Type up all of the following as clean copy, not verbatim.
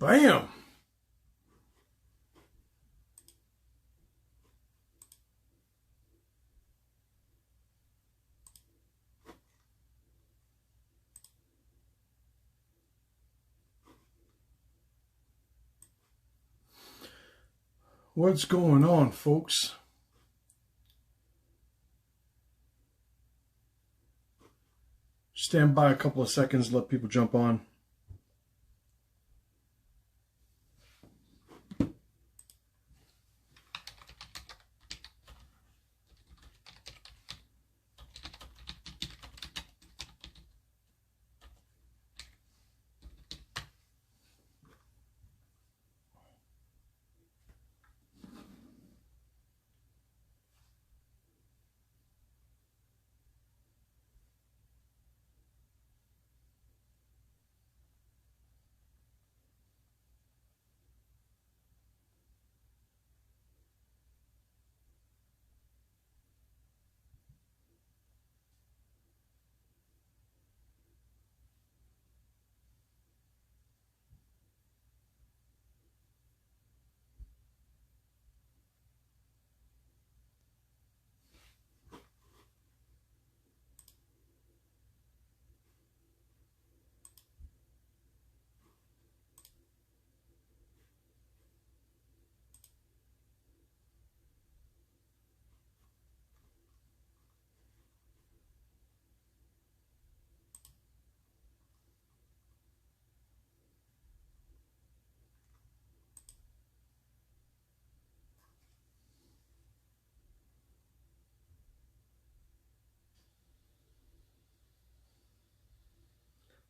Bam! What's going on, folks? Stand by a couple of seconds, let people jump on.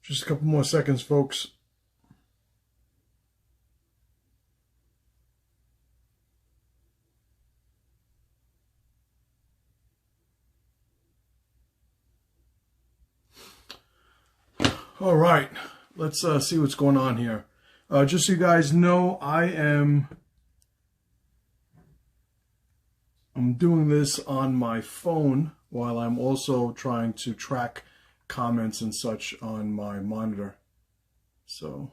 Just a couple more seconds, folks. All right, let's see what's going on here. Just so you guys know, I'm doing this on my phone while I'm also trying to track comments and such on my monitor. So,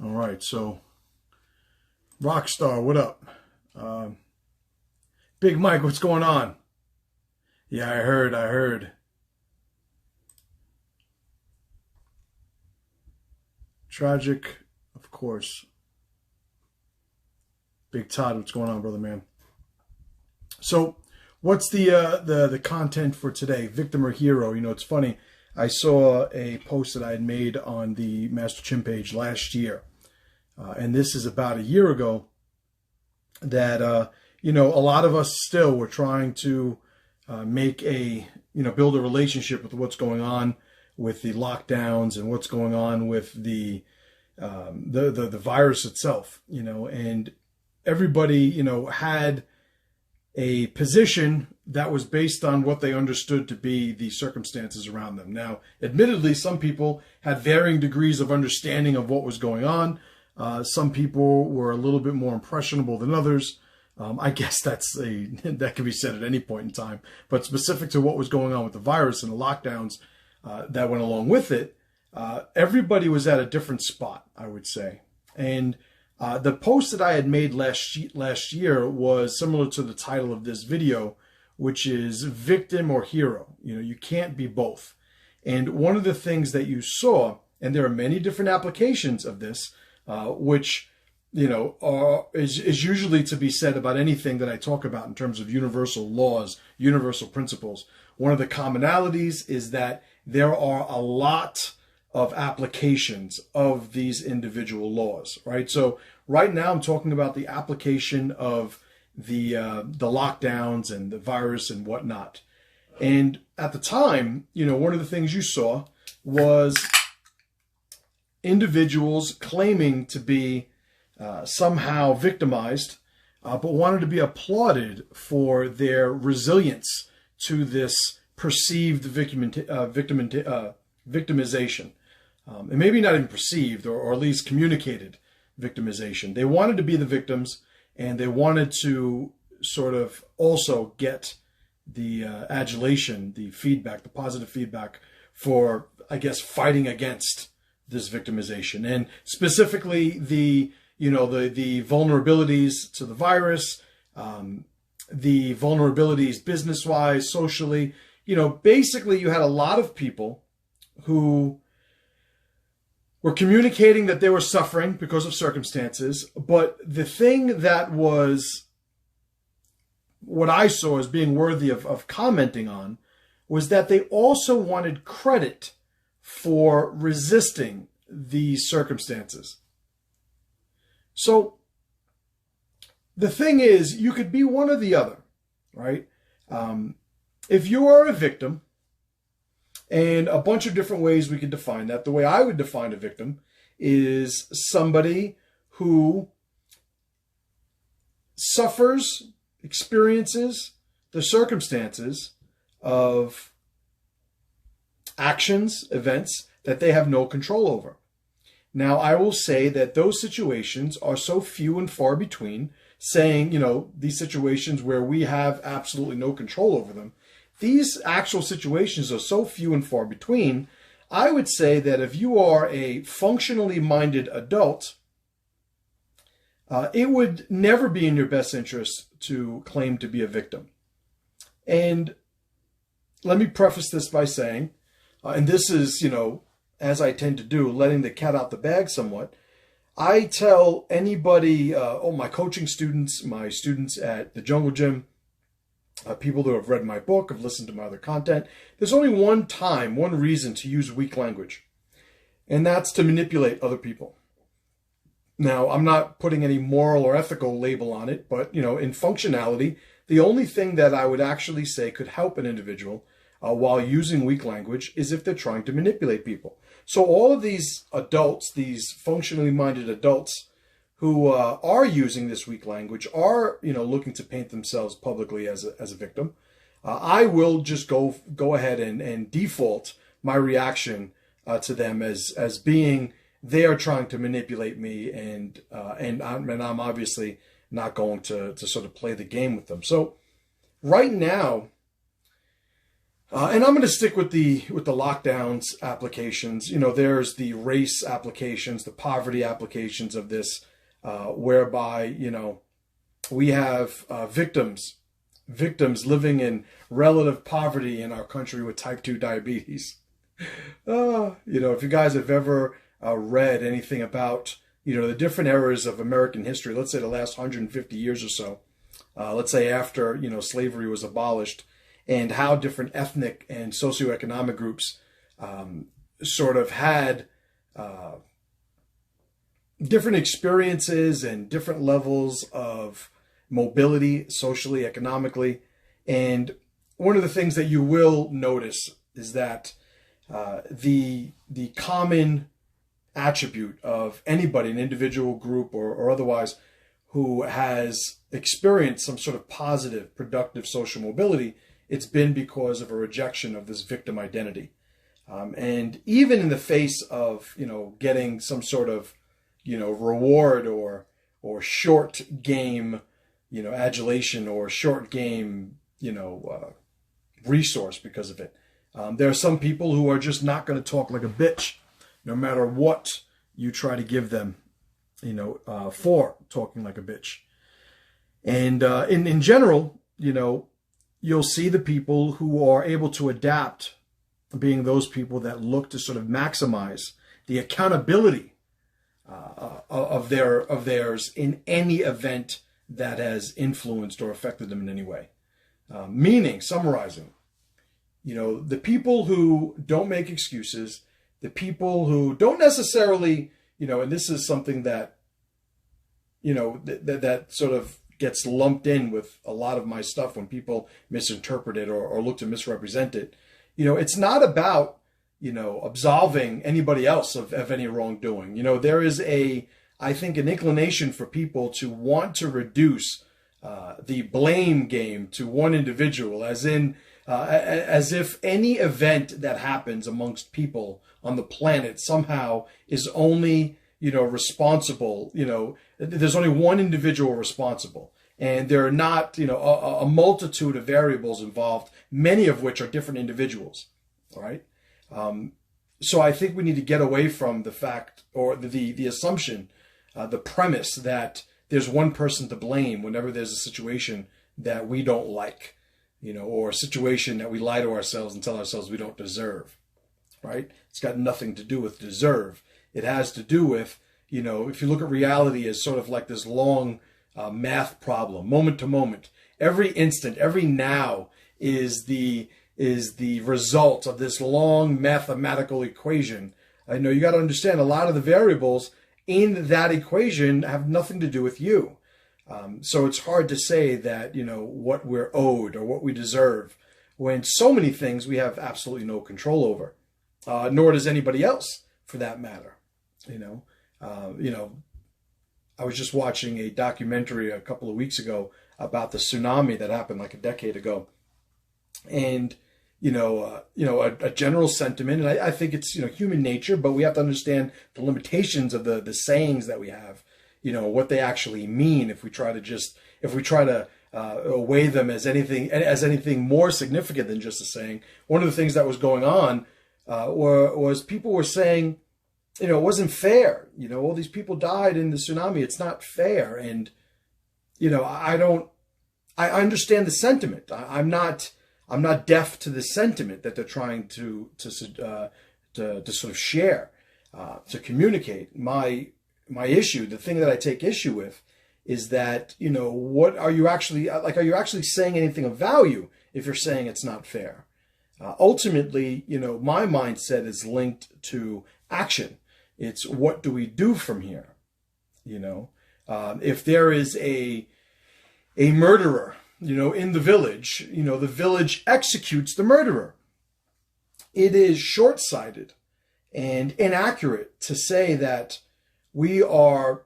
all right, so Rockstar, what up? Big Mike, what's going on? Yeah, I heard. Tragic, of course. Big Todd, what's going on, brother man? So, what's the content for today? Victim or hero? You know, it's funny. I saw a post that I had made on the Master Chin page last year, and this is about a year ago. That you know, a lot of us still were trying to build a relationship with what's going on with the lockdowns and what's going on with the virus itself. You know, and everybody had a position that was based on what they understood to be the circumstances around them. Now, admittedly, some people had varying degrees of understanding of what was going on. Some people were a little bit more impressionable than others. I guess that can be said at any point in time. But specific to what was going on with the virus and the lockdowns that went along with it, everybody was at a different spot, I would say. And the post that I had made last year was similar to the title of this video, which is Victim or Hero. You know, you can't be both. And one of the things that you saw, and there are many different applications of this, which, you know, is usually to be said about anything that I talk about in terms of universal laws, universal principles. One of the commonalities is that there are a lot of applications of these individual laws, right? So right now I'm talking about the application of the lockdowns and the virus and whatnot. And at the time, you know, one of the things you saw was individuals claiming to be somehow victimized, but wanted to be applauded for their resilience to this perceived victimization. And maybe not even perceived, or at least communicated victimization. They wanted to be the victims, and they wanted to sort of also get the adulation, the feedback, the positive feedback for, I guess, fighting against this victimization, and specifically the vulnerabilities to the virus, the vulnerabilities business-wise, socially. Basically you had a lot of people who were communicating that they were suffering because of circumstances, but the thing that was what I saw as being worthy of commenting on was that they also wanted credit for resisting these circumstances. So the thing is, you could be one or the other, right? If you are a victim, and a bunch of different ways we could define that. The way I would define a victim is somebody who suffers, experiences the circumstances of actions, events that they have no control over. Now, I will say that those situations are so few and far between, saying, these situations where we have absolutely no control over them. These actual situations are so few and far between. I would say that if you are a functionally minded adult, it would never be in your best interest to claim to be a victim. And let me preface this by saying, and this is, as I tend to do, letting the cat out the bag somewhat. I tell anybody, my coaching students, my students at the Jungle Gym, people who have read my book, have listened to my other content, there's only one reason to use weak language, and that's to manipulate other people. Now, I'm not putting any moral or ethical label on it, but, in functionality, the only thing that I would actually say could help an individual while using weak language is if they're trying to manipulate people. So all of these adults, these functionally minded adults who are using this weak language, are looking to paint themselves publicly as a victim, I will just go ahead and default my reaction to them as being they are trying to manipulate me, and I'm obviously not going to sort of play the game with them. So right now, and I'm going to stick with the lockdowns applications. There's the race applications, the poverty applications of this, whereby we have victims living in relative poverty in our country with type 2 diabetes. If you guys have ever read anything about the different eras of American history, let's say the last 150 years or so, let's say after slavery was abolished, and how different ethnic and socioeconomic groups sort of had different experiences and different levels of mobility socially, economically. And one of the things that you will notice is that the common attribute of anybody, an individual, group, or otherwise, who has experienced some sort of positive, productive social mobility, it's been because of a rejection of this victim identity. And even in the face of, getting some sort of, reward or short game, adulation or short game, resource because of it. There are some people who are just not going to talk like a bitch, no matter what you try to give them, for talking like a bitch. And in general, you'll see the people who are able to adapt being those people that look to sort of maximize the accountability of theirs in any event that has influenced or affected them in any way. Meaning, summarizing, the people who don't make excuses, the people who don't necessarily, and this is something that, that sort of gets lumped in with a lot of my stuff when people misinterpret it or look to misrepresent it. It's not about, absolving anybody else of any wrongdoing. There is I think an inclination for people to want to reduce the blame game to one individual, as if any event that happens amongst people on the planet somehow is only, responsible, there's only one individual responsible. And there are not, a multitude of variables involved, many of which are different individuals, all right? So I think we need to get away from the fact, or the assumption, the premise that there's one person to blame whenever there's a situation that we don't like, or a situation that we lie to ourselves and tell ourselves we don't deserve, right? It's got nothing to do with deserve. It has to do with, if you look at reality as sort of like this long math problem, moment to moment, every instant, every now is the result of this long mathematical equation. I know you got to understand a lot of the variables in that equation have nothing to do with you. So it's hard to say that, what we're owed or what we deserve when so many things we have absolutely no control over, nor does anybody else for that matter. I was just watching a documentary a couple of weeks ago about the tsunami that happened like a decade ago. And, a general sentiment, and I think it's, human nature, but we have to understand the limitations of the sayings that we have, what they actually mean if we try to weigh them as anything more significant than just a saying. One of the things that was going on was people were saying, it wasn't fair. All these people died in the tsunami. It's not fair. And, I understand the sentiment. I'm not deaf to the sentiment that they're trying to sort of share, to communicate. My issue, the thing that I take issue with, is that what are you actually like? Are you actually saying anything of value if you're saying it's not fair? Ultimately, my mindset is linked to action. It's what do we do from here? If there is a murderer, in the village, the village executes the murderer. It is short-sighted and inaccurate to say that we are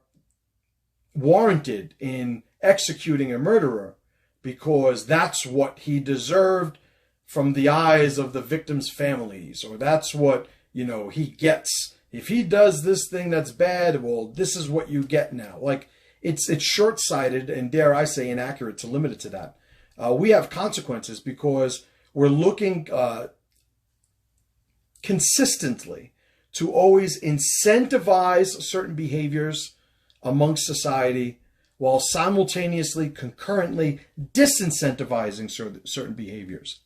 warranted in executing a murderer because that's what he deserved from the eyes of the victims' families, or that's what, he gets. If he does this thing that's bad, well, this is what you get now. Like, it's short-sighted and, dare I say, inaccurate to limit it to that. We have consequences because we're looking consistently to always incentivize certain behaviors amongst society while simultaneously, concurrently disincentivizing certain behaviors.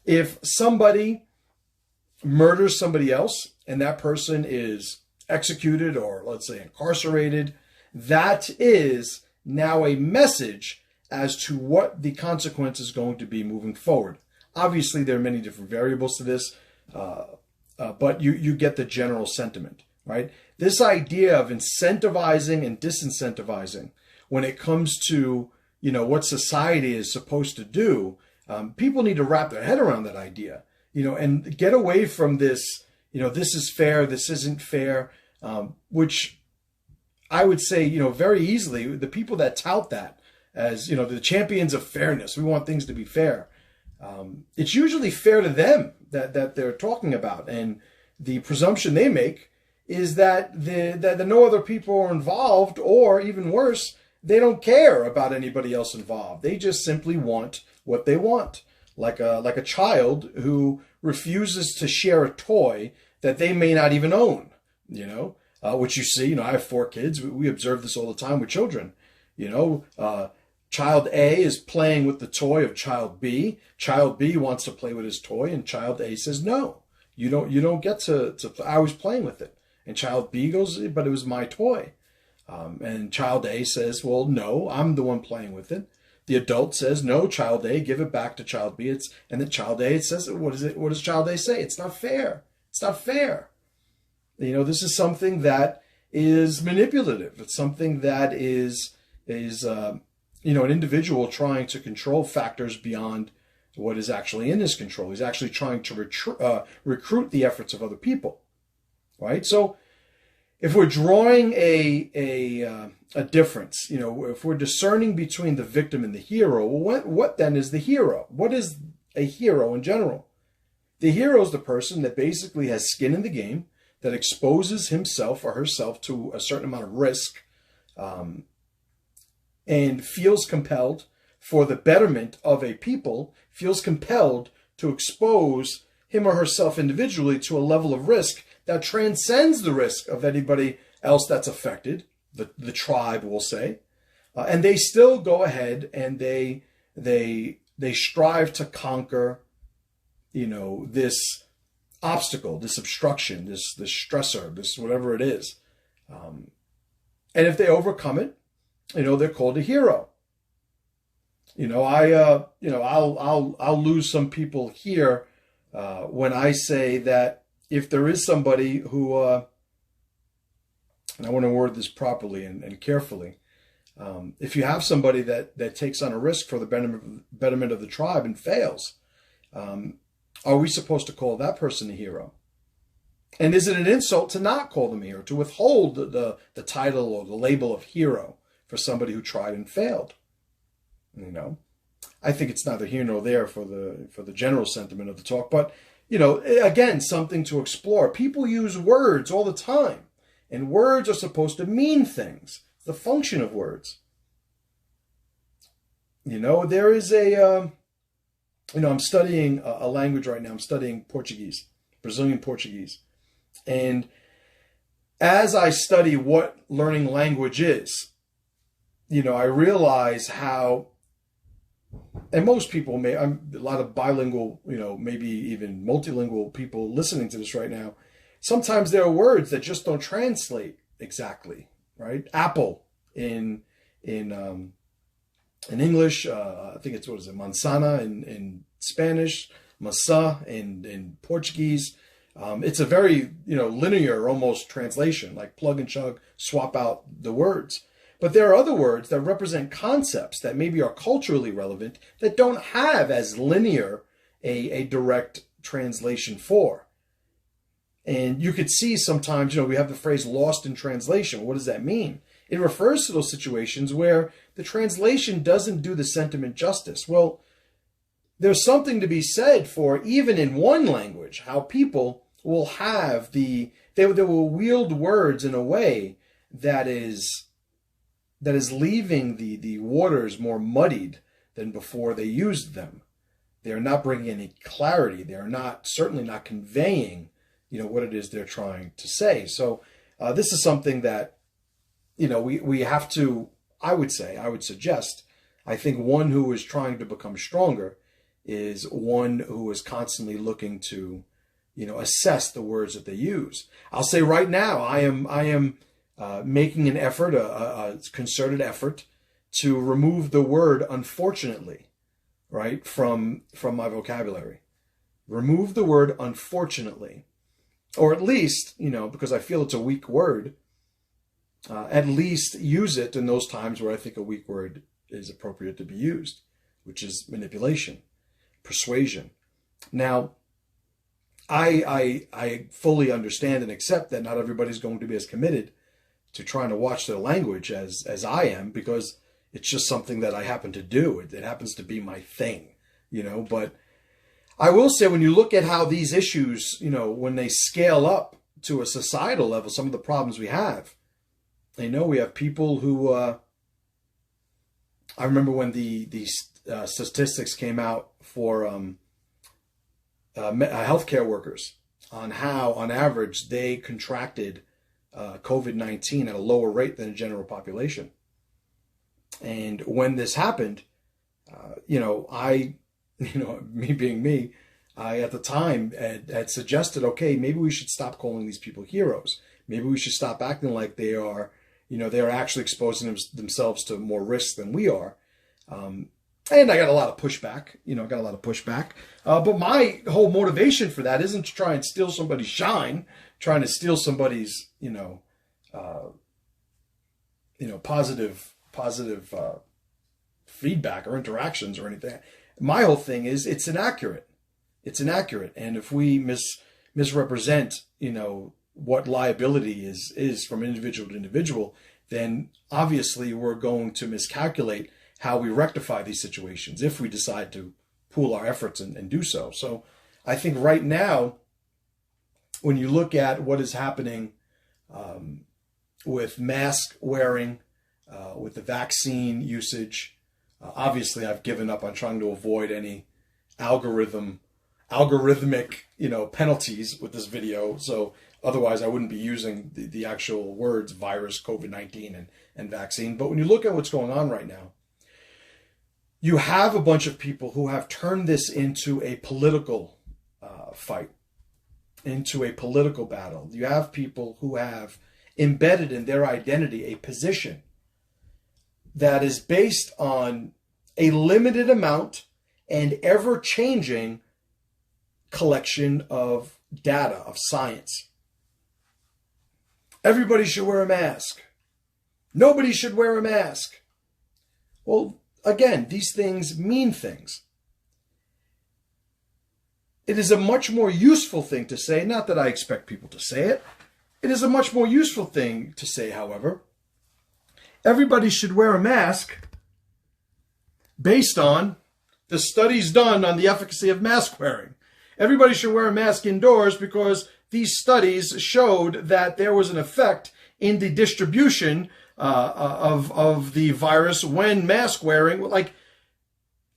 If somebody murders somebody else and that person is executed or, let's say, incarcerated, that is now a message as to what the consequence is going to be moving forward. Obviously, there are many different variables to this, but you get the general sentiment, right? This idea of incentivizing and disincentivizing when it comes to, what society is supposed to do, people need to wrap their head around that idea, and get away from this, this is fair, this isn't fair, which I would say, very easily, the people that tout that as, the champions of fairness, we want things to be fair. It's usually fair to them that they're talking about. And the presumption they make is that that no other people are involved, or even worse, they don't care about anybody else involved. They just simply want what they want. Like a child who refuses to share a toy that they may not even own, which you see, I have 4 kids. We observe this all the time with children. Child A is playing with the toy of child B. Child B wants to play with his toy, and child A says, no, you don't get to I was playing with it. And child B goes, but it was my toy. And child A says, well, no, I'm the one playing with it. The adult says, no, child A, give it back to child B. And then child A says, what does child A say? It's not fair. It's not fair. This is something that is manipulative. It's something that is an individual trying to control factors beyond what is actually in his control. He's actually trying to recruit the efforts of other people, right? So if we're drawing a difference, if we're discerning between the victim and the hero, well, what then is the hero? What is a hero in general? The hero is the person that basically has skin in the game, that exposes himself or herself to a certain amount of risk, and feels compelled for the betterment of a people, feels compelled to expose him or herself individually to a level of risk that transcends the risk of anybody else that's affected, the tribe, we'll say, and they still go ahead and they strive to conquer, this obstacle, this obstruction, this stressor, this whatever it is. And if they overcome it, they're called a hero. I'll lose some people here when I say that if there is somebody who, and I want to word this properly and carefully, if you have somebody that takes on a risk for the betterment of the tribe and fails, are we supposed to call that person a hero? And is it an insult to not call them a hero, to withhold the title or the label of hero for somebody who tried and failed? I think it's neither here nor there for the general sentiment of the talk, but again, something to explore. People use words all the time, and words are supposed to mean things. It's the function of words. There is I'm studying a language right now. I'm studying Portuguese, Brazilian Portuguese. And as I study what learning language is, I realize how, and most people a lot of bilingual, maybe even multilingual people listening to this right now, sometimes there are words that just don't translate exactly, right? Apple in English, I think it's, manzana in Spanish, maçã in Portuguese. It's a very, linear almost translation, like plug and chug, swap out the words. But there are other words that represent concepts that maybe are culturally relevant that don't have as linear a direct translation for. And you could see sometimes, we have the phrase lost in translation. What does that mean? It refers to those situations where the translation doesn't do the sentiment justice. Well, there's something to be said for, even in one language, how people will have they will wield words in a way that is leaving the waters more muddied than before they used them. They're not bringing any clarity. They're certainly not conveying, what it is they're trying to say. So this is something that, we have to, I would suggest, I think one who is trying to become stronger is one who is constantly looking to, assess the words that they use. I'll say right now, I am making an effort, a concerted effort, to remove the word "unfortunately," right, from my vocabulary. Remove the word "unfortunately," or at least, because I feel it's a weak word, at least use it in those times where I think a weak word is appropriate to be used, which is manipulation, persuasion. Now, I fully understand and accept that not everybody's going to be as committed to trying to watch their language as I am, because it's just something that I happen to do. It happens to be my thing, but I will say, when you look at how these issues, when they scale up to a societal level, some of the problems we have, we have people who, I remember when the statistics came out for healthcare workers on how, on average, they contracted COVID-19 at a lower rate than the general population. And when this happened, me being me, I at the time had suggested, okay, maybe we should stop calling these people heroes. Maybe we should stop acting like they are, they are actually exposing themselves to more risk than we are. And I got a lot of pushback, but my whole motivation for that isn't to try and steal somebody's shine, trying to steal somebody's, positive feedback or interactions or anything. My whole thing is it's inaccurate. And if we misrepresent, what liability is from individual to individual, then obviously we're going to miscalculate how we rectify these situations if we decide to pool our efforts and do so. So I think right now, when you look at what is happening with mask wearing, with the vaccine usage, obviously I've given up on trying to avoid any algorithm algorithmic, penalties with this video. So otherwise I wouldn't be using the actual words virus, COVID-19 and vaccine. But when you look at what's going on right now, you have a bunch of people who have turned this into a political fight, into a political battle. You have people who have embedded in their identity a position that is based on a limited amount and ever-changing collection of data, of science. Everybody should wear a mask. Nobody should wear a mask. Well, again, these things mean things. It is a much more useful thing to say, not that I expect people to say it. It is a much more useful thing to say, however, everybody should wear a mask based on the studies done on the efficacy of mask wearing. Everybody should wear a mask indoors because these studies showed that there was an effect in the distribution of the virus when mask wearing. Like,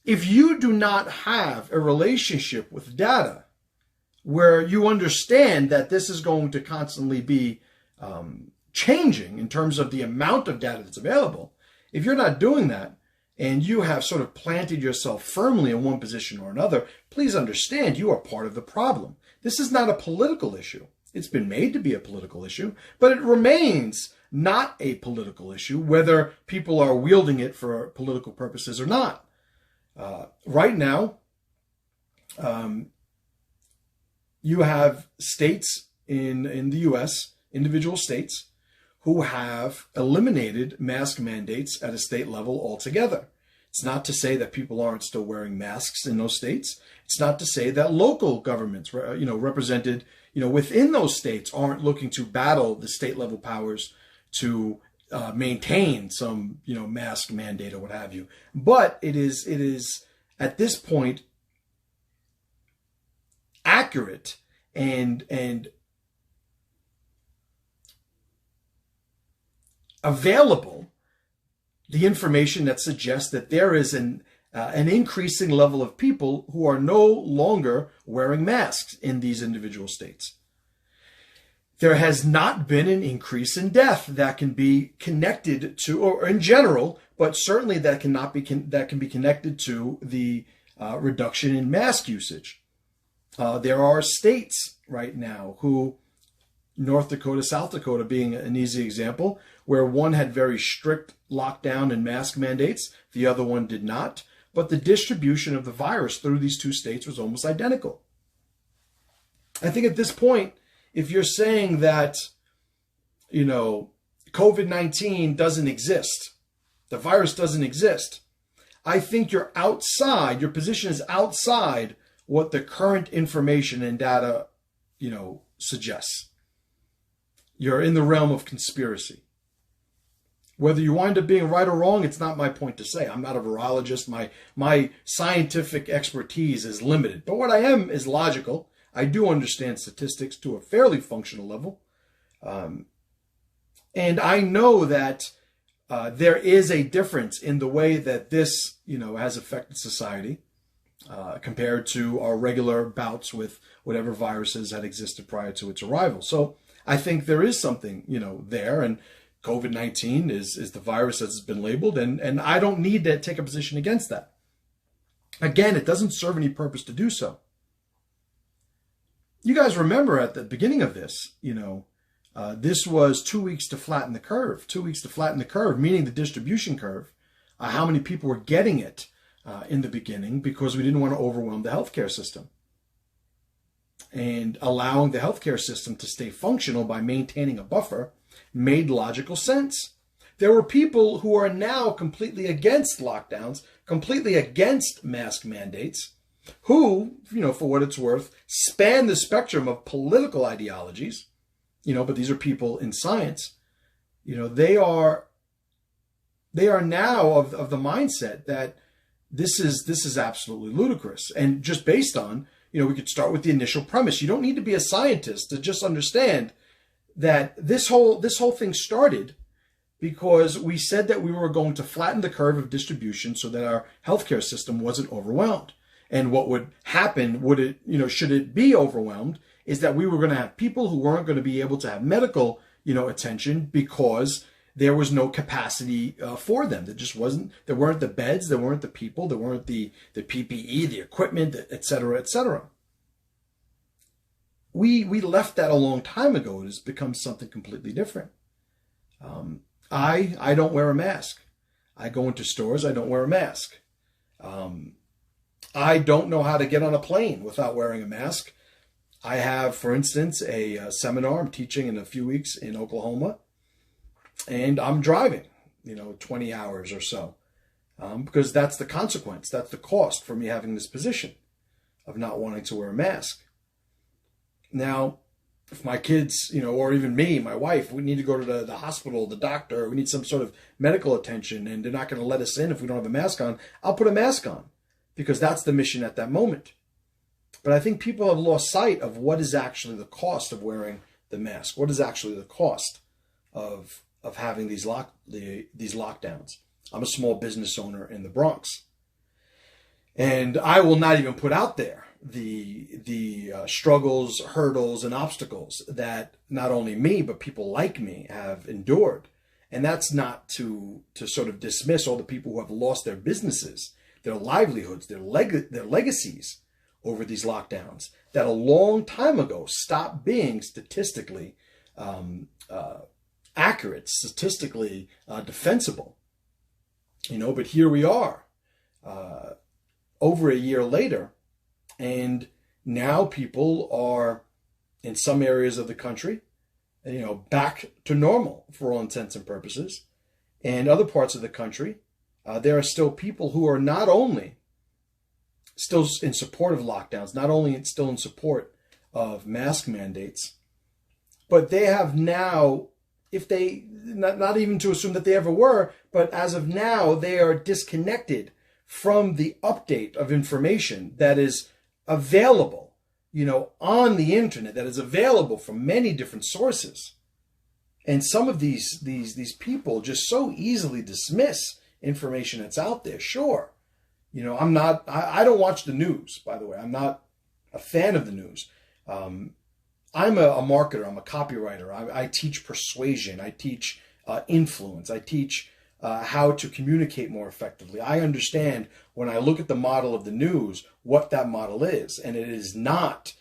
if you do not have a relationship with data where you understand that this is going to constantly be changing in terms of the amount of data that's available, if you're not doing that and you have sort of planted yourself firmly in one position or another, please understand you are part of the problem. This is not a political issue. It's been made to be a political issue, but it remains not a political issue, whether people are wielding it for political purposes or not. Right now, you have states in the U.S., individual states, who have eliminated mask mandates at a state level altogether. It's not to say that people aren't still wearing masks in those states. It's not to say that local governments, represented, within those states aren't looking to battle the state level powers to maintain some, mask mandate or what have you. But it is at this point accurate and available, the information that suggests that there is an increasing level of people who are no longer wearing masks in these individual states. There has not been an increase in death that can be connected to, or in general, but certainly that can be connected to the reduction in mask usage. There are states right now who, North Dakota, South Dakota being an easy example, where one had very strict lockdown and mask mandates, the other one did not, but the distribution of the virus through these two states was almost identical. I think at this point, if you're saying that, COVID-19 doesn't exist, the virus doesn't exist, I think you're outside, your position is outside what the current information and data, suggests. You're in the realm of conspiracy. Whether you wind up being right or wrong, it's not my point to say. I'm not a virologist. My scientific expertise is limited. But what I am is logical. I do understand statistics to a fairly functional level. And I know that there is a difference in the way that this, has affected society compared to our regular bouts with whatever viruses had existed prior to its arrival. So I think there is something, there. And COVID-19 is the virus that's been labeled. And I don't need to take a position against that. Again, it doesn't serve any purpose to do so. You guys remember at the beginning of this, this was 2 weeks to flatten the curve. 2 weeks to flatten the curve, meaning the distribution curve, how many people were getting it in the beginning, because we didn't want to overwhelm the healthcare system. And allowing the healthcare system to stay functional by maintaining a buffer made logical sense. There were people who are now completely against lockdowns, completely against mask mandates, who, for what it's worth, span the spectrum of political ideologies, but these are people in science. They are now of the mindset that this is absolutely ludicrous. And just based on, we could start with the initial premise. You don't need to be a scientist to just understand that this whole thing started because we said that we were going to flatten the curve of distribution so that our healthcare system wasn't overwhelmed. And what would happen, would it, should it be overwhelmed, is that we were going to have people who weren't going to be able to have medical, attention because there was no capacity for them. There just wasn't, there weren't the beds, there weren't the people, there weren't the PPE, the equipment, et cetera, et cetera. We left that a long time ago. It has become something completely different. I don't wear a mask. I go into stores, I don't wear a mask. I don't know how to get on a plane without wearing a mask. I have, for instance, a seminar I'm teaching in a few weeks in Oklahoma, and I'm driving, 20 hours or so, because that's the consequence. That's the cost for me having this position of not wanting to wear a mask. Now, if my kids, or even me, my wife, we need to go to the hospital, the doctor, we need some sort of medical attention, and they're not going to let us in if we don't have a mask on, I'll put a mask on, because that's the mission at that moment. But I think people have lost sight of what is actually the cost of wearing the mask. What is actually the cost of having these lockdowns? I'm a small business owner in the Bronx, and I will not even put out there the struggles, hurdles, and obstacles that not only me but people like me have endured. And that's not to sort of dismiss all the people who have lost their businesses, their livelihoods, their legacies over these lockdowns that a long time ago stopped being statistically accurate, statistically defensible. But here we are over a year later, and now people are, in some areas of the country, back to normal for all intents and purposes. And other parts of the country, there are still people who are not only still in support of lockdowns, not only still in support of mask mandates, but they have now, if they, not even to assume that they ever were, but as of now, they are disconnected from the update of information that is available, on the internet, that is available from many different sources. And some of these people just so easily dismiss information that's out there. Sure. I don't watch the news, by the way. I'm not a fan of the news. I'm a marketer. I'm a copywriter. I teach persuasion. I teach influence. I teach how to communicate more effectively. I understand when I look at the model of the news, what that model is. And it is not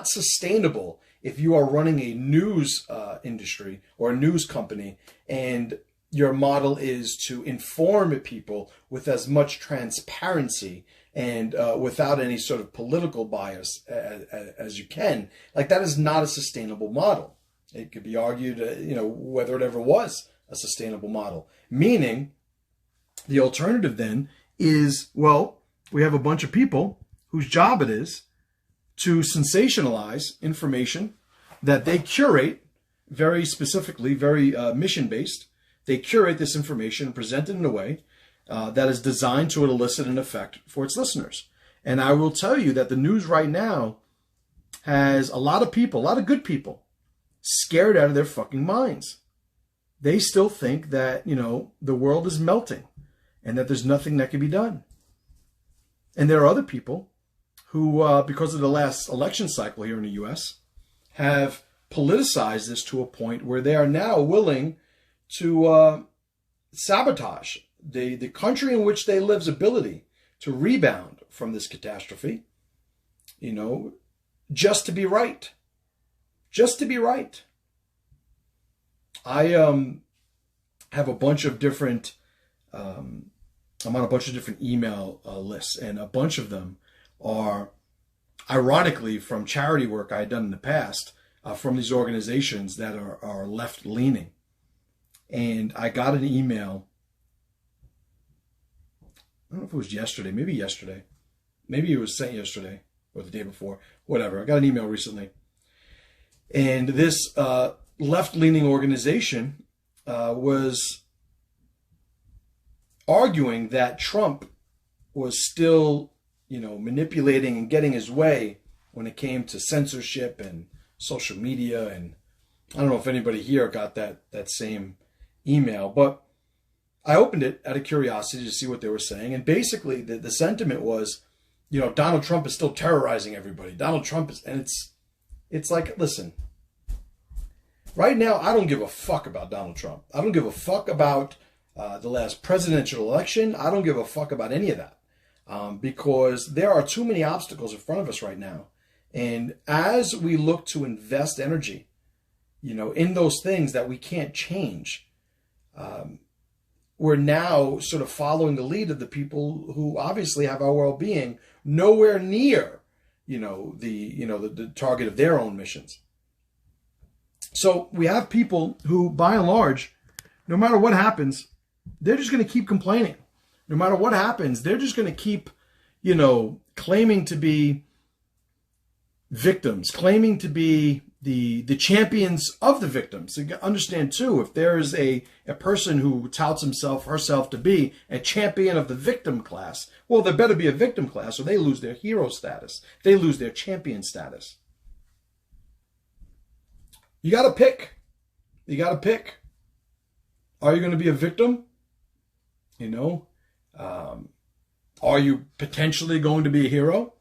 sustainable if you are running a news industry or a news company and your model is to inform people with as much transparency and without any sort of political bias as you can. Like, that is not a sustainable model. It could be argued, whether it ever was a sustainable model. Meaning, the alternative then is, well, we have a bunch of people whose job it is to sensationalize information that they curate very specifically, very mission-based. They curate this information and present it in a way that is designed to elicit an effect for its listeners. And I will tell you that the news right now has a lot of people, a lot of good people, scared out of their fucking minds. They still think that, the world is melting and that there's nothing that can be done. And there are other people who, because of the last election cycle here in the U.S., have politicized this to a point where they are now willing to sabotage the country in which they live's ability to rebound from this catastrophe, just to be right. Just to be right. I have a bunch of different, I'm on a bunch of different email lists, and a bunch of them are, ironically, from charity work I had done in the past, from these organizations that are left-leaning. And I got an email, I don't know if it was yesterday, maybe it was sent yesterday or the day before, whatever. I got an email recently. And this left-leaning organization was arguing that Trump was still, manipulating and getting his way when it came to censorship and social media. And I don't know if anybody here got that same email, but I opened it out of curiosity to see what they were saying. And basically the sentiment was, Donald Trump is still terrorizing everybody. Donald Trump is, and it's like, listen, right now, I don't give a fuck about Donald Trump. I don't give a fuck about the last presidential election. I don't give a fuck about any of that because there are too many obstacles in front of us right now. And as we look to invest energy, in those things that we can't change, we're now sort of following the lead of the people who obviously have our well-being nowhere near, the target of their own missions. So we have people who, by and large, no matter what happens, they're just going to keep complaining. No matter what happens, they're just going to keep, claiming to be victims, claiming to be the champions of the victims. So understand, too, if there is a person who touts herself to be a champion of the victim class, well, there better be a victim class or they lose their hero status. They lose their champion status. You got to pick. You got to pick. Are you going to be a victim? Are you potentially going to be a hero?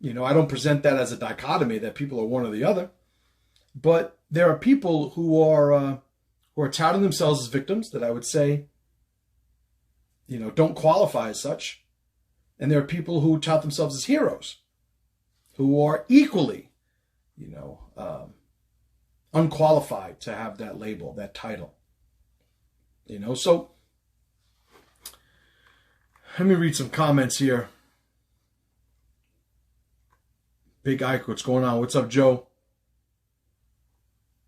I don't present that as a dichotomy that people are one or the other. But there are people who are touting themselves as victims that I would say, don't qualify as such. And there are people who tout themselves as heroes who are equally, unqualified to have that label, that title. So let me read some comments here. Big Ike, what's going on? What's up, Joe?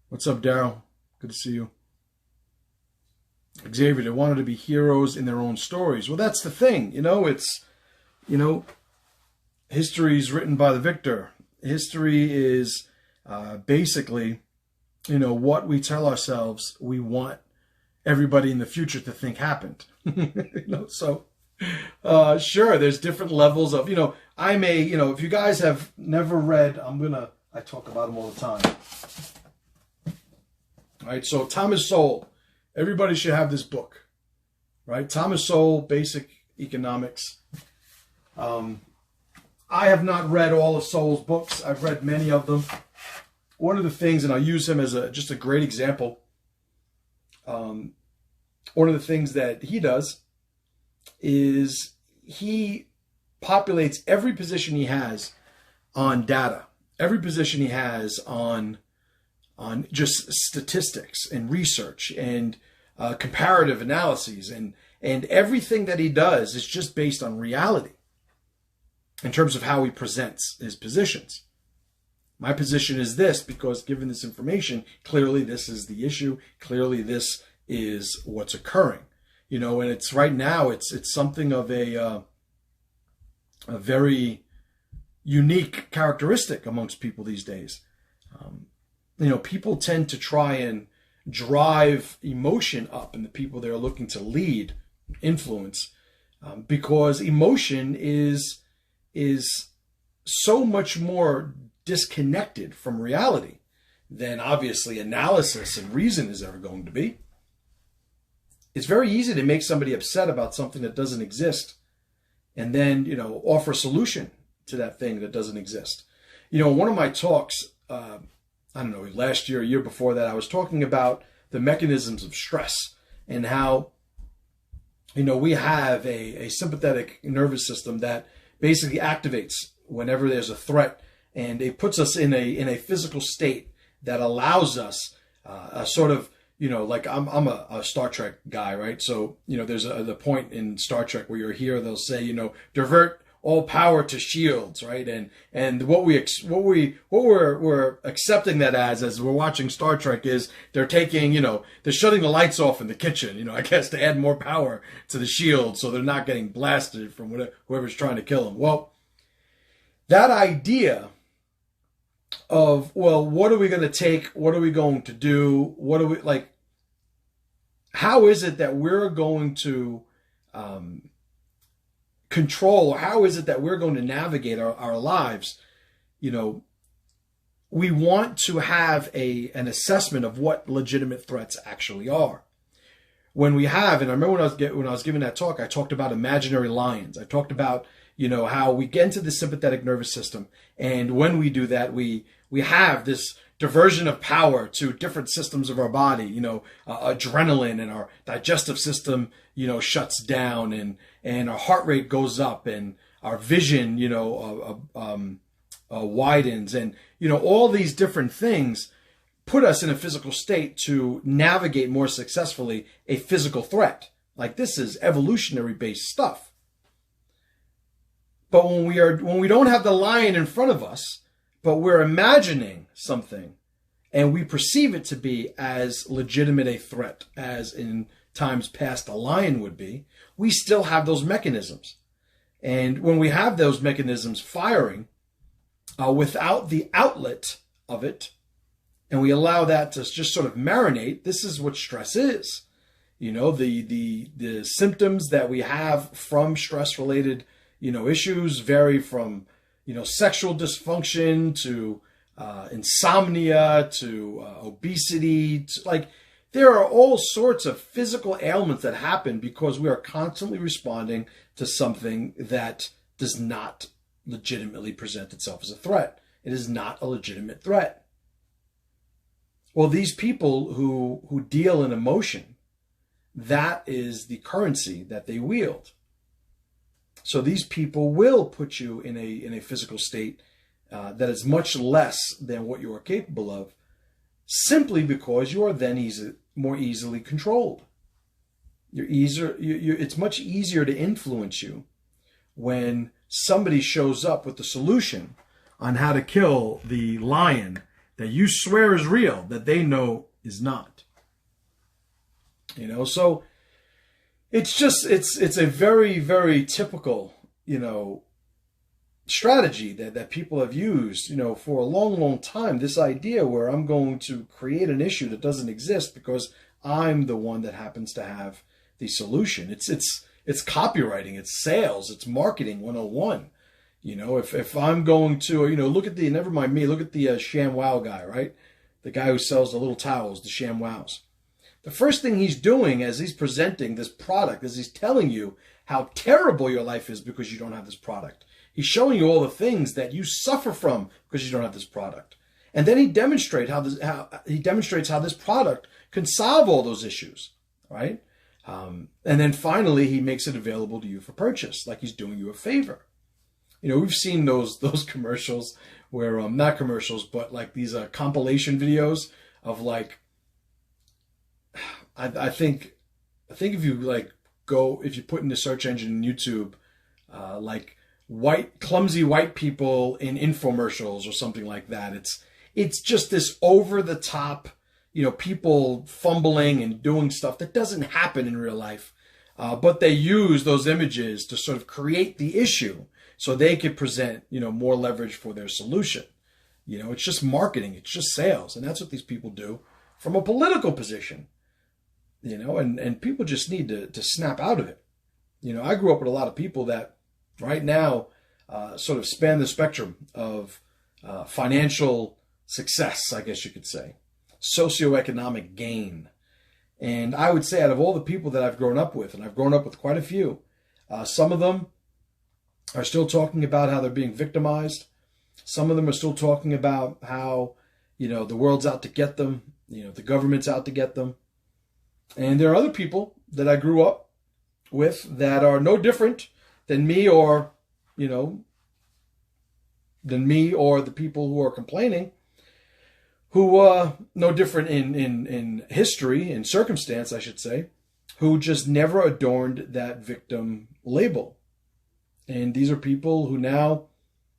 What's up, Daryl? Good to see you. Xavier, they wanted to be heroes in their own stories. Well, that's the thing. It's, history is written by the victor. History is basically, what we tell ourselves we want everybody in the future to think happened. So sure, there's different levels of, I may, if you guys have never read, I talk about them all the time. All right, so Thomas Sowell, everybody should have this book, right? Thomas Sowell, Basic Economics. I have not read all of Sowell's books. I've read many of them. One of the things, and I'll use him as just a great example. One of the things that he does is he populates every position he has on data, every position he has on just statistics and research and comparative analyses, and everything that he does is just based on reality in terms of how he presents his positions. My position is this because given this information, clearly this is the issue. Clearly this is what's occurring. And it's right now, it's something of a very unique characteristic amongst people these days. People tend to try and drive emotion up in the people they're looking to lead, influence, because emotion is so much more disconnected from reality than obviously analysis and reason is ever going to be. It's very easy to make somebody upset about something that doesn't exist and then, offer a solution to that thing that doesn't exist. One of my talks, last year, a year before that, I was talking about the mechanisms of stress and how, we have a sympathetic nervous system that basically activates whenever there's a threat, and it puts us in a physical state that allows us a sort of, like I'm a Star Trek guy, right? So, there's the point in Star Trek where you're here, they'll say, divert all power to shields, right? And what we're accepting that as we're watching Star Trek is they're taking, they're shutting the lights off in the kitchen, I guess to add more power to the shield so they're not getting blasted from whoever's trying to kill them. Well, that idea of, well, what are we going to take? What are we going to do? What are we like? How is it that we're going to control? How is it that we're going to navigate our lives? We want to have an assessment of what legitimate threats actually are. When we have, and I remember when I was giving that talk, I talked about imaginary lions. I talked about, how we get into the sympathetic nervous system. And when we do that, we have this diversion of power to different systems of our body, adrenaline, and our digestive system, shuts down, and our heart rate goes up, and our vision, widens, and, all these different things put us in a physical state to navigate more successfully a physical threat. Like, this is evolutionary based stuff. But when we don't have the lion in front of us, but we're imagining something and we perceive it to be as legitimate a threat as in times past a lion would be, we still have those mechanisms. And when we have those mechanisms firing without the outlet of it, and we allow that to just sort of marinate, this is what stress is. The symptoms that we have from stress-related, issues vary from, sexual dysfunction to insomnia to obesity. There are all sorts of physical ailments that happen because we are constantly responding to something that does not legitimately present itself as a threat. It is not a legitimate threat. Well, these people who deal in emotion, that is the currency that they wield. So these people will put you in a physical state that is much less than what you are capable of, simply because you are then more easily controlled. It's much easier to influence you when somebody shows up with the solution on how to kill the lion that you swear is real, that they know is not. So it's a very, very typical, strategy that people have used, for a long, long time. This idea where I'm going to create an issue that doesn't exist because I'm the one that happens to have the solution. It's copywriting, it's sales, it's marketing 101. If I'm going to, look at never mind me, look at the ShamWow guy, right? The guy who sells the little towels, the ShamWows. The first thing he's doing as he's presenting this product is he's telling you how terrible your life is because you don't have this product. He's showing you all the things that you suffer from because you don't have this product. And then he demonstrates how this product can solve all those issues, right? And then finally, he makes it available to you for purchase, like he's doing you a favor. We've seen those commercials where, not commercials, but like these compilation videos of like, I think if you put in the search engine in YouTube, like clumsy white people in infomercials or something like that. It's just this over the top, people fumbling and doing stuff that doesn't happen in real life. But they use those images to sort of create the issue so they could present, more leverage for their solution. It's just marketing. It's just sales. And that's what these people do from a political position, and people just need to snap out of it. I grew up with a lot of people that right now sort of span the spectrum of financial success, I guess you could say, socioeconomic gain. And I would say out of all the people that I've grown up with, and I've grown up with quite a few, some of them are still talking about how they're being victimized. Some of them are still talking about how, the world's out to get them, the government's out to get them. And there are other people that I grew up with that are no different than me or the people who are complaining, who no different in history, in circumstance, I should say, who just never adorned that victim label. And these are people who now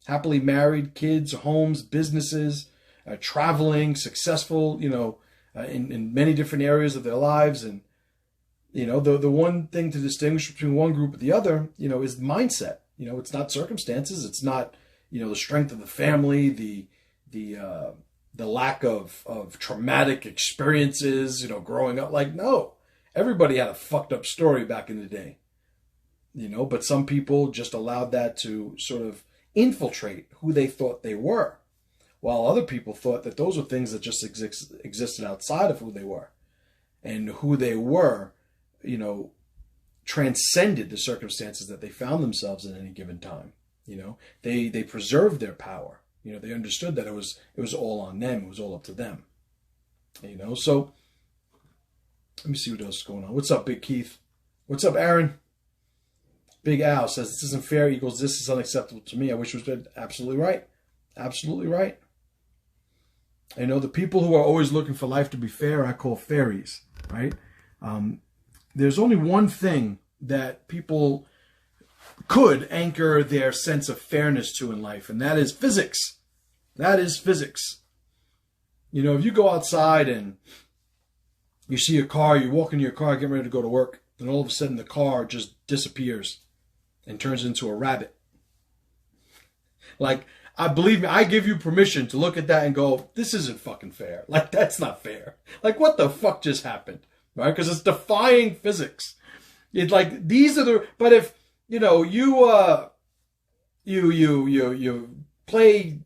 happily married, kids, homes, businesses, traveling, successful, in many different areas of their lives. And, the one thing to distinguish between one group and the other, is mindset. It's not circumstances. It's not, the strength of the family, the lack of traumatic experiences, growing up. Like, no, everybody had a fucked up story back in the day, but some people just allowed that to sort of infiltrate who they thought they were, while other people thought that those were things that just existed outside of who they were. And who they were, transcended the circumstances that they found themselves in any given time. You know, they preserved their power. You know, they understood that it was all on them. It was all up to them. You know, so let me see what else is going on. What's up, Big Keith? What's up, Aaron? Big Al says, this isn't fair equals this is unacceptable to me. I wish it was good. Absolutely right. Absolutely right. You know, the people who are always looking for life to be fair, I call fairies, right? There's only one thing that people could anchor their sense of fairness to in life, and that is physics. That is physics. You know, if you go outside and you see a car, you walk into your car, getting ready to go to work, then all of a sudden the car just disappears and turns into a rabbit. Like, believe me, I give you permission to look at that and go, this isn't fucking fair. Like, that's not fair. Like, what the fuck just happened? Right? Because it's defying physics. It's like, these are the, but if, you know, you play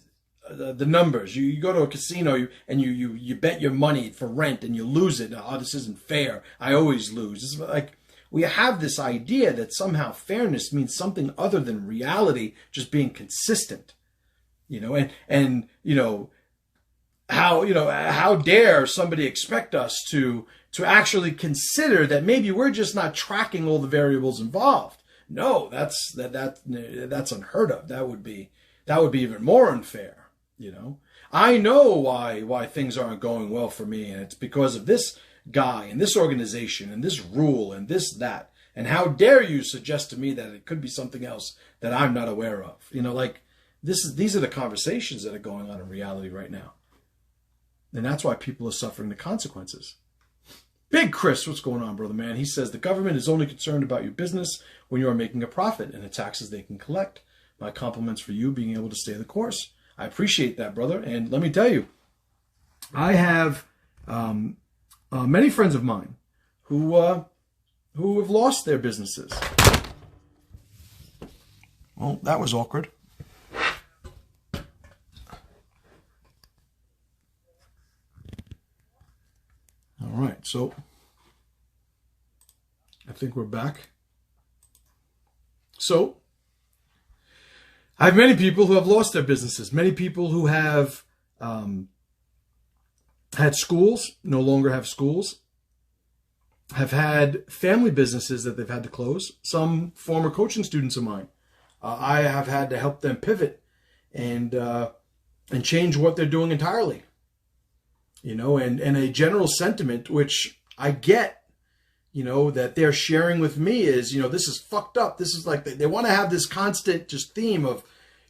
the numbers, you go to a casino and you bet your money for rent and you lose it. Oh, this isn't fair. I always lose. It's like, we have this idea that somehow fairness means something other than reality just being consistent, you know, and you know, how dare somebody expect us to actually consider that maybe we're just not tracking all the variables involved. No, that's unheard of. That would be even more unfair, you know. I know why things aren't going well for me, and it's because of this guy and this organization and this rule and that. And how dare you suggest to me that it could be something else that I'm not aware of? You know, like these are the conversations that are going on in reality right now. And that's why people are suffering the consequences. Big Chris, what's going on, brother man? He says the government is only concerned about your business when you are making a profit and the taxes they can collect. My compliments for you being able to stay the course. I appreciate that, brother. And let me tell you, I have many friends of mine who have lost their businesses. Well, that was awkward. All right, so I think we're back. So I have many people who have lost their businesses, many people who have had schools, no longer have schools, have had family businesses that they've had to close. Some former coaching students of mine, I have had to help them pivot and change what they're doing entirely. You know, and a general sentiment, which I get, you know, that they're sharing with me is, you know, this is fucked up. This is like, they want to have this constant just theme of,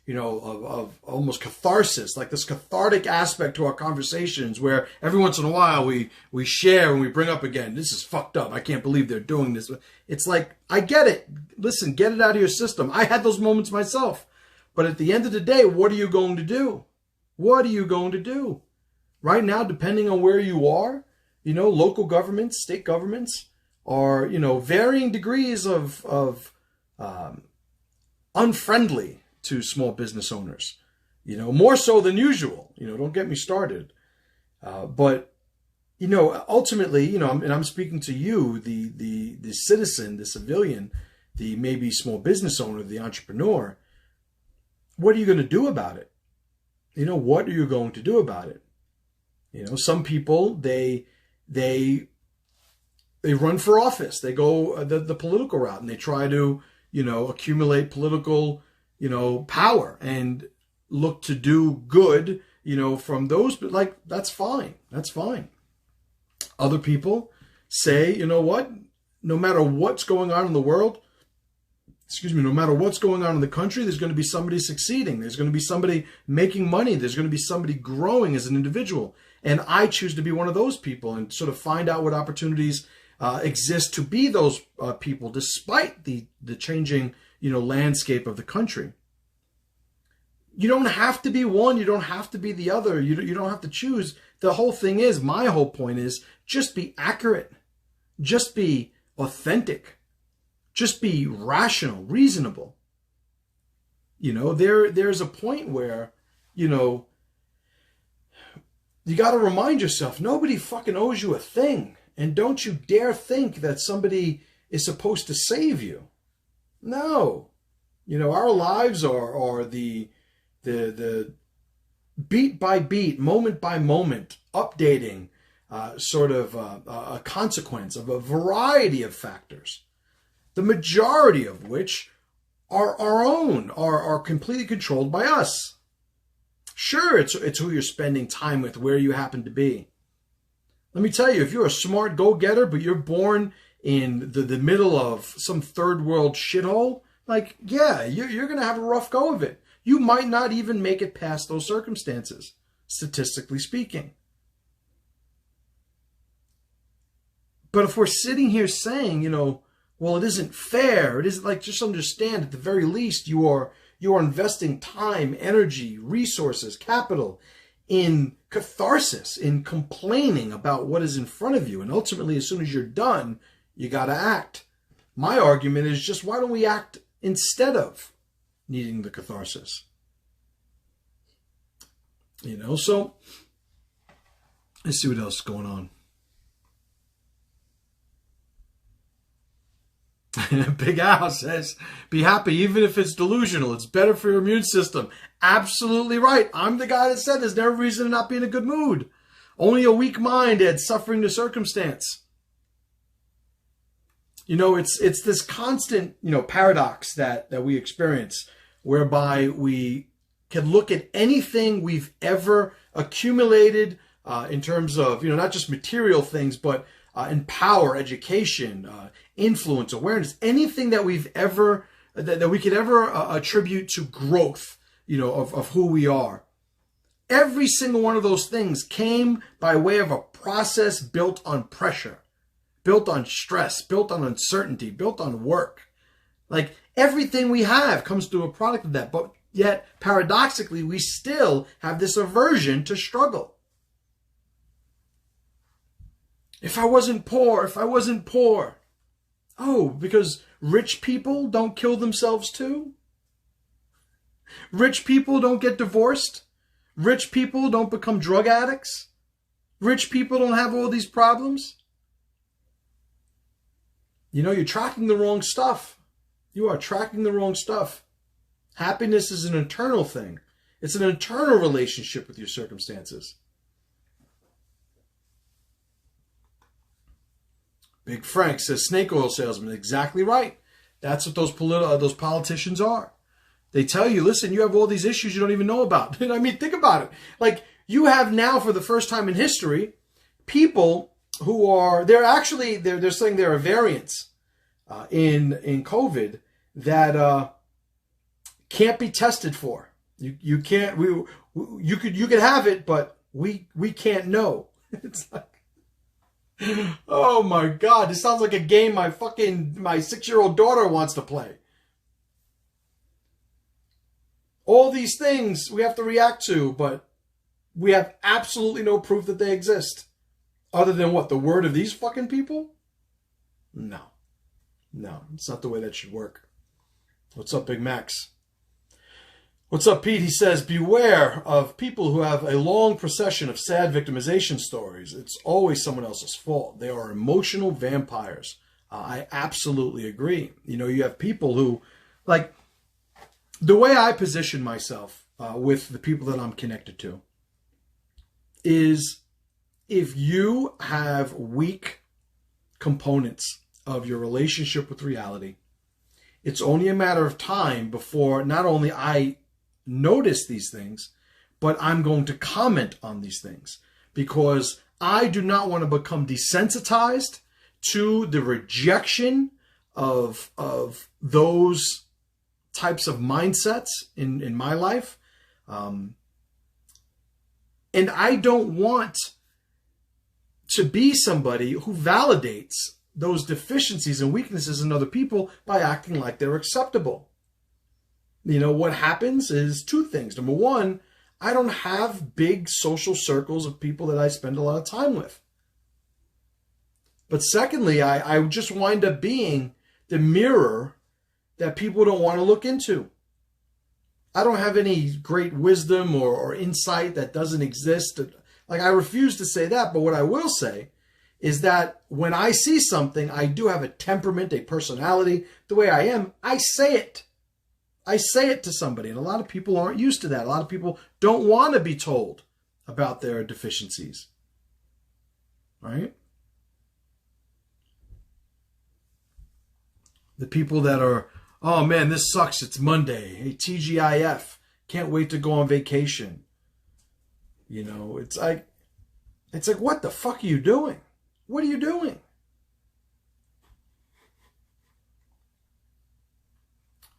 you know, of almost catharsis, like this cathartic aspect to our conversations where every once in a while we share and we bring up again, this is fucked up. I can't believe they're doing this. It's like, I get it. Listen, get it out of your system. I had those moments myself. But at the end of the day, what are you going to do? What are you going to do? Right now, depending on where you are, you know, local governments, state governments are, you know, varying degrees of unfriendly to small business owners, you know, more so than usual. You know, don't get me started. But, you know, ultimately, you know, and I'm speaking to you, the citizen, the civilian, the maybe small business owner, the entrepreneur. What are you going to do about it? You know, what are you going to do about it? You know, some people, they run for office. They go the political route and they try to, you know, accumulate political, you know, power and look to do good, you know, from those. But like, that's fine. That's fine. Other people say, you know what, no matter what's going on in the world, no matter what's going on in the country, there's going to be somebody succeeding. There's going to be somebody making money. There's going to be somebody growing as an individual. And I choose to be one of those people and sort of find out what opportunities exist to be those people, despite the changing, you know, landscape of the country. You don't have to be one. You don't have to be the other. You don't have to choose. The whole thing is, my whole point is, just be accurate. Just be authentic. Just be rational, reasonable. You know, there's a point where, you know, you got to remind yourself, nobody fucking owes you a thing. And don't you dare think that somebody is supposed to save you. No. You know, our lives are the beat by beat, moment by moment, updating sort of a consequence of a variety of factors, the majority of which are our own, are completely controlled by us. Sure, it's who you're spending time with, where you happen to be. Let me tell you, if you're a smart go-getter, but you're born in the middle of some third world shithole, like, yeah, you're going to have a rough go of it. You might not even make it past those circumstances, statistically speaking. But if we're sitting here saying, you know, well, it isn't fair, it isn't, like, just understand, at the very least, you are investing time, energy, resources, capital in catharsis, in complaining about what is in front of you. And ultimately, as soon as you're done, you got to act. My argument is just, why don't we act instead of needing the catharsis? You know, so let's see what else is going on. Big Al says, be happy even if it's delusional. It's better for your immune system. Absolutely right. I'm the guy that said there's no reason to not be in a good mood. Only a weak mind adds suffering to circumstance. You know, it's this constant, you know, paradox that we experience, whereby we can look at anything we've ever accumulated in terms of, you know, not just material things, but in power, education, influence, awareness, anything that we've ever, that we could ever attribute to growth, you know, of who we are. Every single one of those things came by way of a process built on pressure, built on stress, built on uncertainty, built on work. Like, everything we have comes to a product of that. But yet, paradoxically, we still have this aversion to struggle. If I wasn't poor, if I wasn't poor. Oh, because rich people don't kill themselves too? Rich people don't get divorced? Rich people don't become drug addicts? Rich people don't have all these problems? You know, you're tracking the wrong stuff. You are tracking the wrong stuff. Happiness is an internal thing. It's an internal relationship with your circumstances. Big Frank says, snake oil salesman. Exactly right. That's what those politicians are. They tell you, listen, you have all these issues you don't even know about. And I mean, think about it. Like, you have now, for the first time in history, people who are, they're saying there are variants in COVID that can't be tested for. You can't, you could have it, but we can't know. It's like, oh my God, this sounds like a game my 6-year-old daughter wants to play. All these things we have to react to, but we have absolutely no proof that they exist. Other than what? The word of these fucking people? No, it's not the way that should work. What's up, Big Max? What's up, Pete? He says, beware of people who have a long procession of sad victimization stories. It's always someone else's fault. They are emotional vampires. I absolutely agree. You know, you have people who, like, the way I position myself with the people that I'm connected to is, if you have weak components of your relationship with reality, it's only a matter of time before not only I notice these things, but I'm going to comment on these things, because I do not want to become desensitized to the rejection of those types of mindsets in my life. And I don't want to be somebody who validates those deficiencies and weaknesses in other people by acting like they're acceptable. You know, what happens is two things. Number one, I don't have big social circles of people that I spend a lot of time with. But secondly, I just wind up being the mirror that people don't want to look into. I don't have any great wisdom or insight that doesn't exist. Like, I refuse to say that, but what I will say is that when I see something, I do have a temperament, a personality, the way I am, I say it. I say it to somebody, and a lot of people aren't used to that. A lot of people don't want to be told about their deficiencies, right? The people that are, oh man, this sucks, it's Monday. Hey, TGIF, can't wait to go on vacation. You know, it's like, what the fuck are you doing? What are you doing?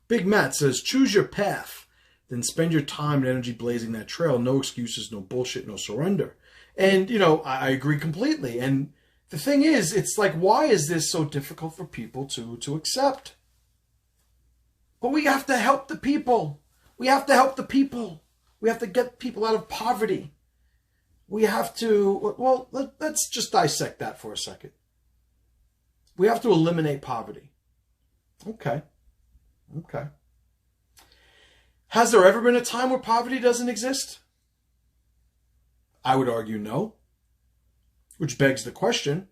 Big Matt says, choose your path, then spend your time and energy blazing that trail. No excuses, no bullshit, no surrender. And, you know, I agree completely. And the thing is, it's like, why is this so difficult for people to accept? But we have to help the people. We have to help the people. We have to get people out of poverty. We have to, well, let's just dissect that for a second. We have to eliminate poverty. Okay. Has there ever been a time where poverty doesn't exist? I would argue no. Which begs the question,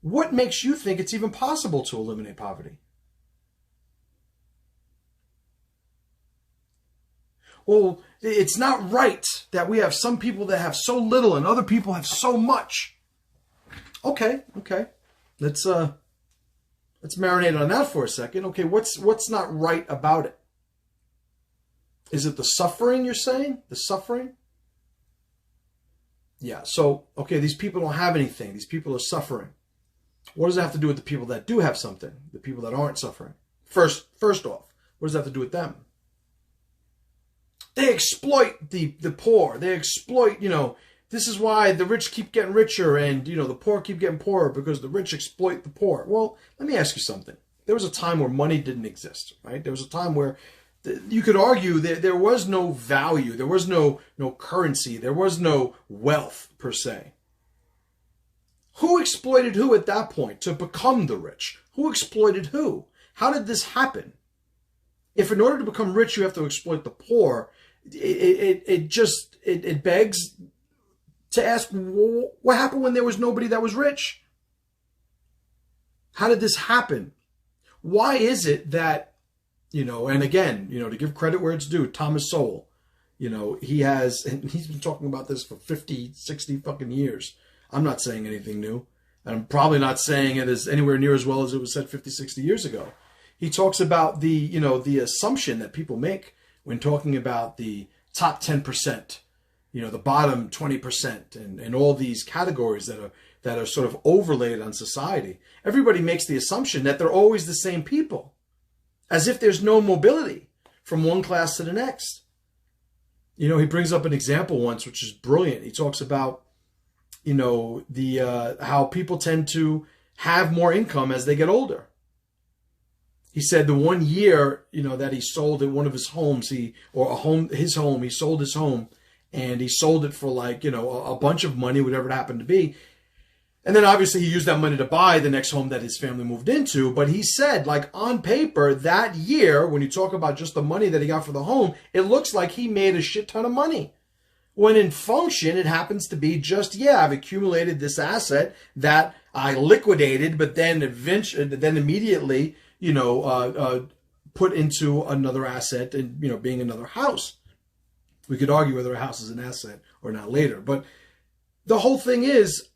what makes you think it's even possible to eliminate poverty? Well, it's not right that we have some people that have so little and other people have so much. Okay. Let's marinate on that for a second. Okay, what's not right about it? Is it the suffering you're saying? The suffering? Yeah, so, okay, these people don't have anything. These people are suffering. What does that have to do with the people that do have something? The people that aren't suffering? First off, what does that have to do with them? They exploit the poor. They exploit, you know, this is why the rich keep getting richer and, you know, the poor keep getting poorer because the rich exploit the poor. Well, let me ask you something. There was a time where money didn't exist, right? There was a time where you could argue that there was no value. There was no currency. There was no wealth, per se. Who exploited who at that point to become the rich? Who exploited who? How did this happen? If in order to become rich, you have to exploit the poor, it begs to ask, what happened when there was nobody that was rich? How did this happen? Why is it that, you know, and again, you know, to give credit where it's due, Thomas Sowell, you know, he's been talking about this for 50, 60 fucking years. I'm not saying anything new. And I'm probably not saying it as anywhere near as well as it was said 50, 60 years ago. He talks about the assumption that people make when talking about the top 10%, you know, the bottom 20% and all these categories that are sort of overlaid on society. Everybody makes the assumption that they're always the same people, as if there's no mobility from one class to the next. You know, he brings up an example once, which is brilliant. He talks about, you know, how people tend to have more income as they get older. He said the 1 year, you know, that he sold at one of his homes, he sold his home and he sold it for like, you know, a bunch of money, whatever it happened to be. And then obviously he used that money to buy the next home that his family moved into. But he said, like, on paper that year, when you talk about just the money that he got for the home, it looks like he made a shit ton of money. When in function, it happens to be just, yeah, I've accumulated this asset that I liquidated, but then immediately, you know, put into another asset and, you know, being another house. We could argue whether a house is an asset or not later. But the whole thing is,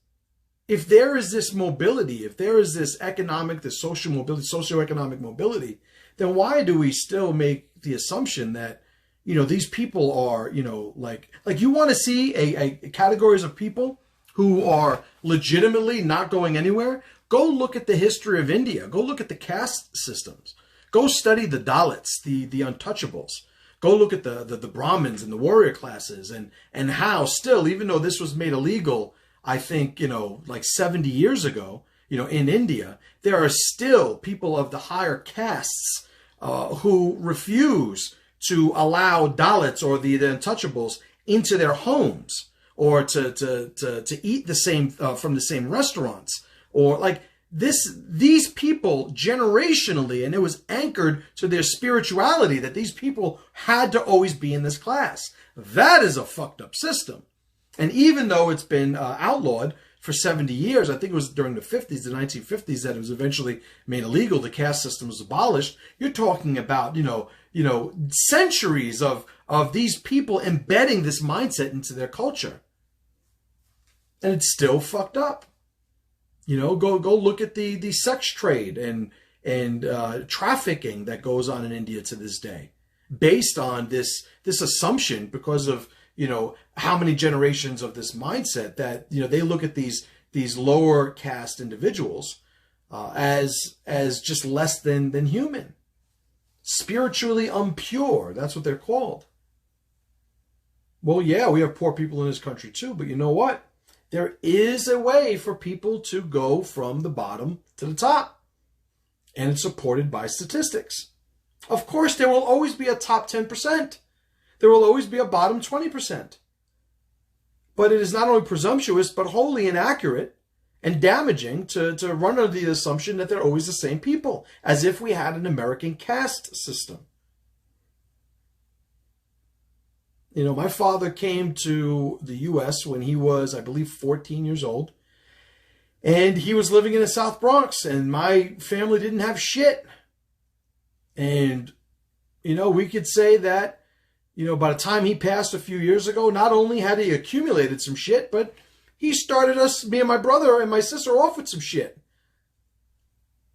if there is this mobility, if there is this social mobility, socioeconomic mobility, then why do we still make the assumption that, you know, these people are, you know, like you want to see a categories of people who are legitimately not going anywhere? Go look at the history of India. Go look at the caste systems. Go study the Dalits, the untouchables. Go look at the Brahmins and the warrior classes and how still, even though this was made illegal, I think, you know, like 70 years ago, you know, in India, there are still people of the higher castes who refuse to allow Dalits or the untouchables into their homes or to eat the same from the same restaurants, or like these people generationally, and it was anchored to their spirituality that these people had to always be in this class. That is a fucked up system. And even though it's been outlawed, for 70 years. I think it was during the 50s, the 1950s, that it was eventually made illegal. The caste system was abolished. You're talking about, centuries of these people embedding this mindset into their culture. And it's still fucked up. Go look at the sex trade and trafficking that goes on in India to this day, based on this assumption, because of how many generations of this mindset that they look at these lower caste individuals as just less than human, spiritually impure. That's what they're called. Well, yeah, we have poor people in this country too, but you know what? There is a way for people to go from the bottom to the top, and it's supported by statistics. Of course, there will always be a top 10%. There will always be a bottom 20%. But it is not only presumptuous, but wholly inaccurate and damaging to run under the assumption that they're always the same people, as if we had an American caste system. My father came to the U.S. when he was, I believe, 14 years old. And he was living in the South Bronx, and my family didn't have shit. And, we could say that, by the time he passed a few years ago, not only had he accumulated some shit, but he started me and my brother and my sister off with some shit.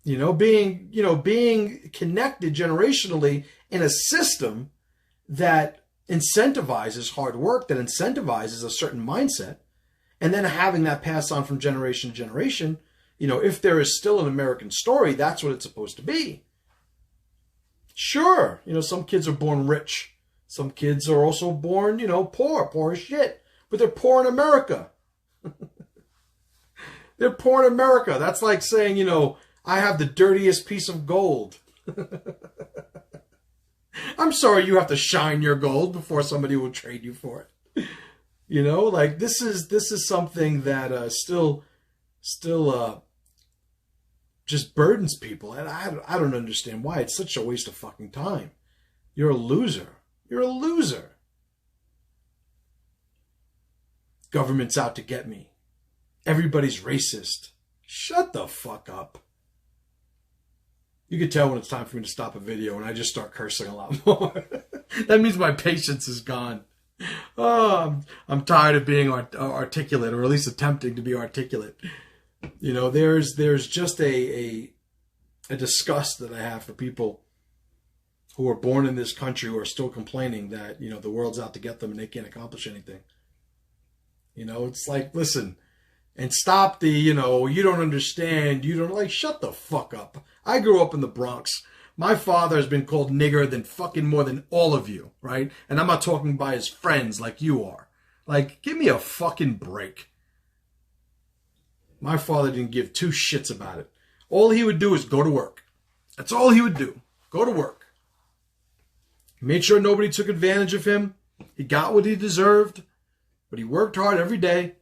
Being connected generationally in a system that incentivizes hard work, that incentivizes a certain mindset, and then having that pass on from generation to generation. If there is still an American story, that's what it's supposed to be. Sure, some kids are born rich. Some kids are also born, poor as shit. But they're poor in America. They're poor in America. That's like saying, I have the dirtiest piece of gold. I'm sorry you have to shine your gold before somebody will trade you for it. This is something that still just burdens people. And I don't understand why. It's such a waste of fucking time. You're a loser. You're a loser. Government's out to get me. Everybody's racist. Shut the fuck up. You can tell when it's time for me to stop a video and I just start cursing a lot more. That means my patience is gone. Oh, I'm tired of being articulate, or at least attempting to be articulate. There's just a disgust that I have for people who are born in this country who are still complaining that, the world's out to get them and they can't accomplish anything. It's like, listen, and stop the, you don't understand, shut the fuck up. I grew up in the Bronx. My father has been called nigger than fucking more than all of you, right? And I'm not talking by his friends like you are. Give me a fucking break. My father didn't give two shits about it. All he would do is go to work. That's all he would do. Go to work. He made sure nobody took advantage of him. He got what he deserved, but he worked hard every day.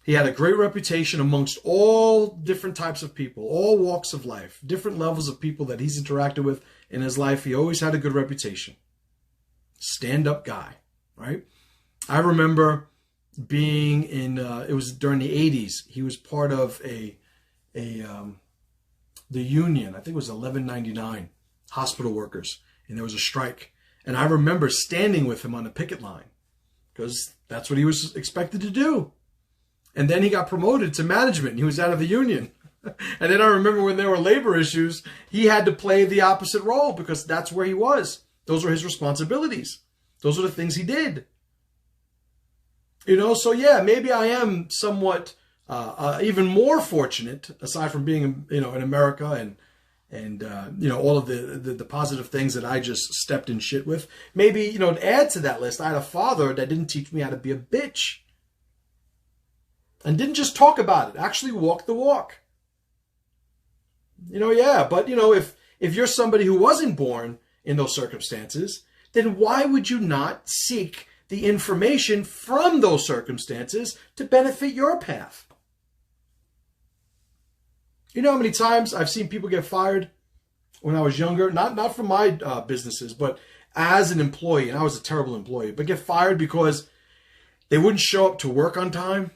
He had a great reputation amongst all different types of people, all walks of life, different levels of people that he's interacted with in his life. He always had a good reputation. Stand-up guy, right? I remember being in, it was during the 80s. He was part of the union. I think it was 1199 hospital workers, and there was a strike. And I remember standing with him on the picket line because that's what he was expected to do. And then he got promoted to management and he was out of the union. And then I remember when there were labor issues, he had to play the opposite role because that's where he was. Those were his responsibilities. Those are the things he did. So yeah, maybe I am somewhat even more fortunate, aside from being, in America and all of the positive things that I just stepped in shit with. Maybe, to add to that list, I had a father that didn't teach me how to be a bitch. And didn't just talk about it, actually walk the walk. But if you're somebody who wasn't born in those circumstances, then why would you not seek the information from those circumstances to benefit your path? You know how many times I've seen people get fired when I was younger, not from my businesses, but as an employee, and I was a terrible employee, but get fired because they wouldn't show up to work on time.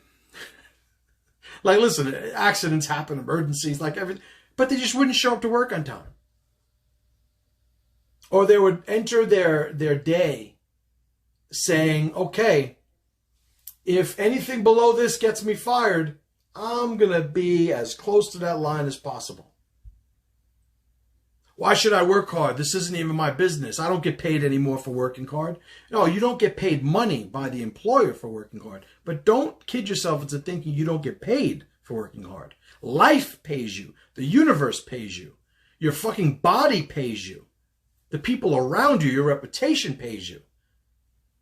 Like, listen, accidents happen, emergencies, like everything, but they just wouldn't show up to work on time. Or they would enter their day saying, okay, if anything below this gets me fired, I'm going to be as close to that line as possible. Why should I work hard? This isn't even my business. I don't get paid anymore for working hard. No, you don't get paid money by the employer for working hard. But don't kid yourself into thinking you don't get paid for working hard. Life pays you. The universe pays you. Your fucking body pays you. The people around you, your reputation pays you.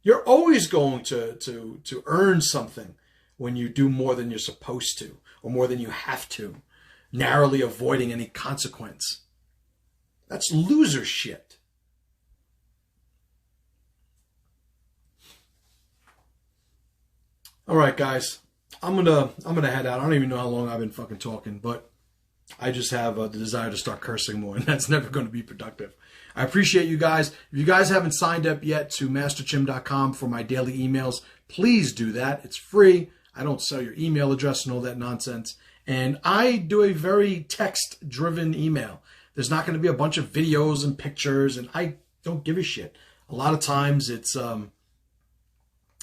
You're always going to earn something when you do more than you're supposed to or more than you have to, narrowly avoiding any consequence. That's loser shit. All right, guys. I'm gonna head out. I don't even know how long I've been fucking talking, but I just have the desire to start cursing more, and that's never going to be productive. I appreciate you guys. If you guys haven't signed up yet to masterchim.com for my daily emails, please do that. It's free. I don't sell your email address and all that nonsense. And I do a very text-driven email. There's not going to be a bunch of videos and pictures, and I don't give a shit. A lot of times it's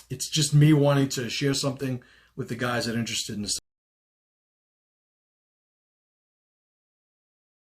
just me wanting to share something with the guys that are interested in this.